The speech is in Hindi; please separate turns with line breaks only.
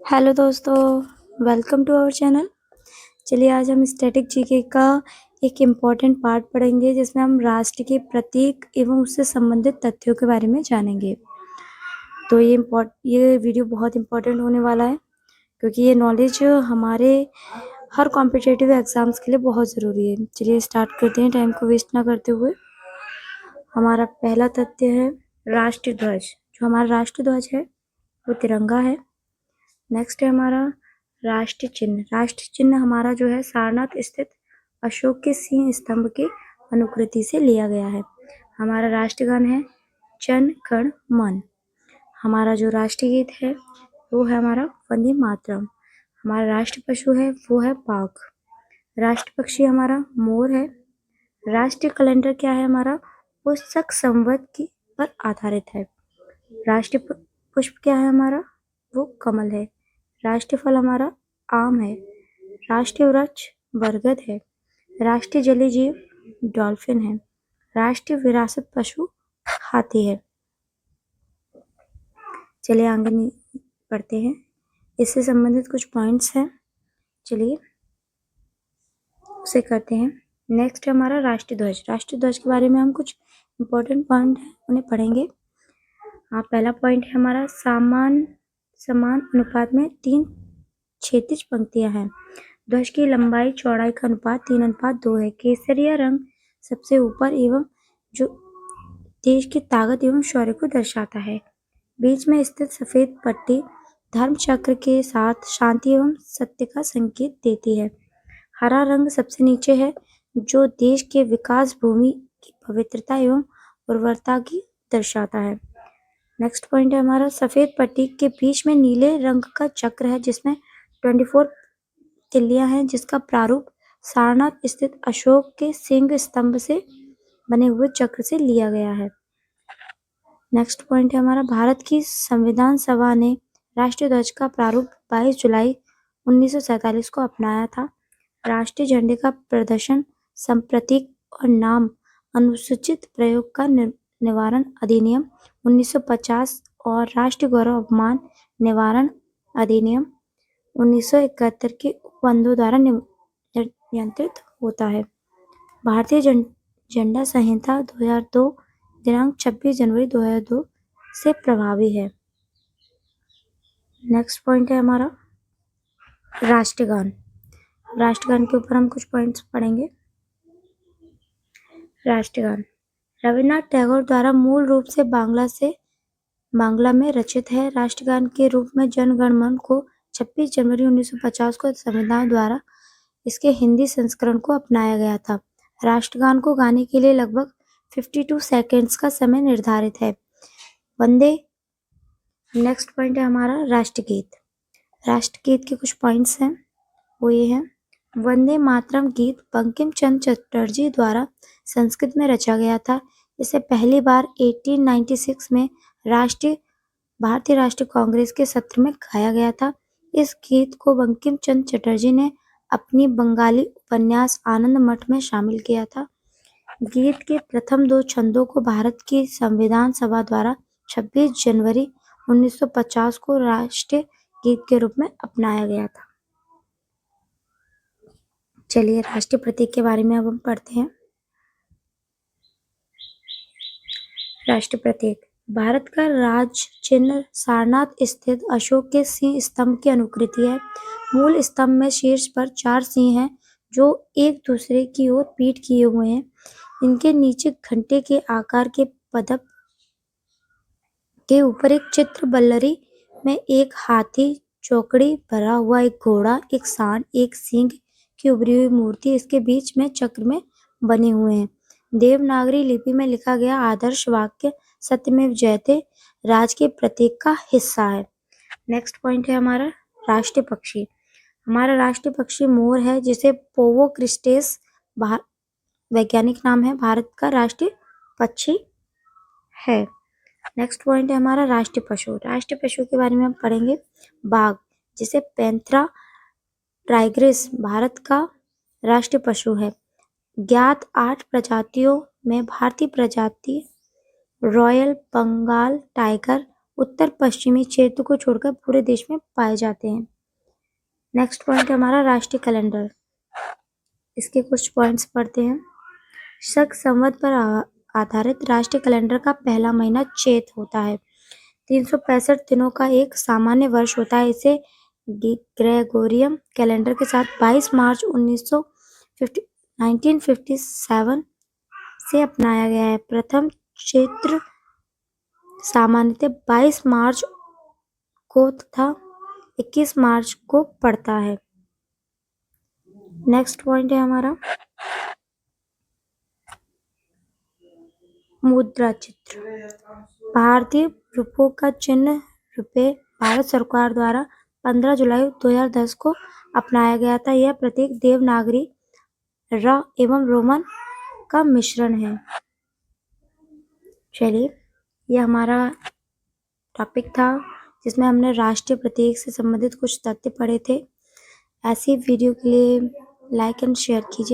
हेलो दोस्तों, वेलकम टू आवर चैनल। चलिए आज हम स्टैटिक जीके का एक इम्पॉर्टेंट पार्ट पढ़ेंगे जिसमें हम राष्ट्र के प्रतीक एवं उससे संबंधित तथ्यों के बारे में जानेंगे। तो ये वीडियो बहुत इम्पोर्टेंट होने वाला है क्योंकि ये नॉलेज हमारे हर कॉम्पिटिटिव एग्जाम्स के लिए बहुत ज़रूरी है। चलिए स्टार्ट करते हैं टाइम को वेस्ट ना करते हुए। हमारा पहला तथ्य है राष्ट्र ध्वज। जो हमारा राष्ट्र ध्वज है वो तिरंगा है। नेक्स्ट है हमारा राष्ट्र चिन्ह। राष्ट्र चिन्ह हमारा जो है सारनाथ स्थित अशोक के सिंह स्तंभ की अनुकृति से लिया गया है। हमारा राष्ट्रगान है जन गण मन। हमारा जो राष्ट्रीय गीत है वो है हमारा वंदे मातरम। हमारा राष्ट्र पशु है वो है बाघ। राष्ट्र पक्षी हमारा मोर है। राष्ट्रीय कैलेंडर क्या है हमारा, वो शक संवत की पर आधारित है। राष्ट्रीय पुष्प क्या है हमारा, वो कमल है। राष्ट्रीय फल हमारा आम है। राष्ट्रीय वृक्ष बरगद है। राष्ट्रीय जलीय जीव डॉल्फिन है। राष्ट्रीय विरासत पशु हाथी है। चलिए आगे पढ़ते हैं, इससे संबंधित कुछ पॉइंट्स हैं, चलिए उसे करते हैं। नेक्स्ट है हमारा राष्ट्रीय ध्वज। राष्ट्रीय ध्वज के बारे में हम कुछ इम्पोर्टेंट पॉइंट हैं उन्हें पढ़ेंगे। पहला पॉइंट है हमारा समान अनुपात में 3 क्षैतिज पंक्तियां हैं। ध्वज की लंबाई चौड़ाई का अनुपात 3:2 है। केसरिया रंग सबसे ऊपर एवं जो देश की ताकत एवं शौर्य को दर्शाता है। बीच में स्थित सफेद पट्टी धर्म चक्र के साथ शांति एवं सत्य का संकेत देती है। हरा रंग सबसे नीचे है जो देश के विकास भूमि की पवित्रता एवं उर्वरता की दर्शाता है। नेक्स्ट पॉइंट है हमारा सफेद पट्टी के बीच में नीले रंग का चक्र है जिसमें 24 तिल्लियां हैं, जिसका प्रारूप सारनाथ स्थित अशोक के सिंह स्तंभ से बने हुए चक्र से लिया गया है। नेक्स्ट पॉइंट है हमारा भारत की संविधान सभा ने राष्ट्रीय ध्वज का प्रारूप 22 जुलाई 1947 को अपनाया था। राष्ट्रीय झंडे का प्रदर्शन संप्रतीक और नाम अनुसूचित प्रयोग का निवारण अधिनियम 1950 और राष्ट्रीय गौरव अपमान निवारण अधिनियम 1971 के उपबंधों द्वारा नियंत्रित होता है। भारतीय झंडा संहिता 2002 दिनांक 26 जनवरी 2002 से प्रभावी है। नेक्स्ट पॉइंट है हमारा राष्ट्रगान। राष्ट्रगान के ऊपर हम कुछ पॉइंट्स पढ़ेंगे। राष्ट्रगान रविन्द्रनाथ टैगोर द्वारा मूल रूप से बांग्ला में रचित है। राष्ट्रगान के रूप में जन गण मन को 26 जनवरी 1950 को संविधान द्वारा इसके हिंदी संस्करण को अपनाया गया था। राष्ट्रगान को गाने के लिए लगभग 52 सेकेंड्स का समय निर्धारित है। वंदे नेक्स्ट पॉइंट है हमारा राष्ट्रगीत। राष्ट्रगीत के कुछ पॉइंट्स हैं, वो ये हैं। वंदे मातरम गीत बंकिम चंद्र चटर्जी द्वारा संस्कृत में रचा गया था। इसे पहली बार 1896 में भारतीय राष्ट्रीय कांग्रेस के सत्र में गाया गया था। इस गीत को बंकिम चंद्र चटर्जी ने अपनी बंगाली उपन्यास आनंद मठ में शामिल किया था। गीत के प्रथम 2 छंदों को भारत की संविधान सभा द्वारा 26 जनवरी 1950 को राष्ट्रीय गीत के रूप में अपनाया गया था। चलिए राष्ट्रीय प्रतीक के बारे में अब हम पढ़ते हैं। राष्ट्रीय प्रतीक भारत का राज चिन्ह सारनाथ स्थित अशोक के सिंह स्तंभ की अनुकृति है। मूल स्तंभ में शीर्ष पर 4 सिंह हैं जो एक दूसरे की ओर पीठ किए हुए हैं। इनके नीचे घंटे के आकार के पदप के ऊपर एक चित्र बल्लरी में एक हाथी, चौकड़ी भरा हुआ एक घोड़ा, एक सांड, एक सिंह की उभरी हुई मूर्ति इसके बीच में चक्र में बने हुए हैं। देवनागरी लिपि में लिखा गया आदर्श वाक्य सत्यमेव जयते राज के प्रतीक का हिस्सा है। नेक्स्ट पॉइंट है हमारा राष्ट्रीय पक्षी। हमारा राष्ट्रीय पक्षी मोर है जिसे पोवो क्रिस्टेस वैज्ञानिक नाम है, भारत का राष्ट्रीय पक्षी है। नेक्स्ट पॉइंट है हमारा राष्ट्रीय पशु। राष्ट्रीय पशु के बारे में हम पढ़ेंगे। बाघ जिसे पैंथेरा टाइग्रिस भारत का राष्ट्रीय पशु है। ज्ञात 8 प्रजातियों में भारतीय प्रजाति रॉयल बंगाल टाइगर उत्तर पश्चिमी क्षेत्र को छोड़कर पूरे देश में पाए जाते हैं। नेक्स्ट पॉइंट है हमारा राष्ट्रीय कैलेंडर। इसके कुछ पॉइंट्स पढ़ते हैं। शक संवत पर आधारित राष्ट्रीय कैलेंडर का पहला महीना चैत होता है। 365 दिनों का एक सामान्य वर्ष होता है। इसे ग्रेगोरियन कैलेंडर के साथ 22 मार्च 1957 से अपनाया गया है। प्रथम चैत्र सामान्यतः 22 मार्च को तथा 21 मार्च को पड़ता है। नेक्स्ट पॉइंट है हमारा मुद्रा चित्र। भारतीय रुपयों का चिन्ह रुपये भारत सरकार द्वारा 15 जुलाई 2010 को अपनाया गया था। यह प्रतीक देवनागरी र एवं रोमन का मिश्रण है। चलिए, यह हमारा टॉपिक था जिसमें हमने राष्ट्रीय प्रतीक से संबंधित कुछ तथ्य पढ़े थे। ऐसी वीडियो के लिए लाइक एंड शेयर कीजिए।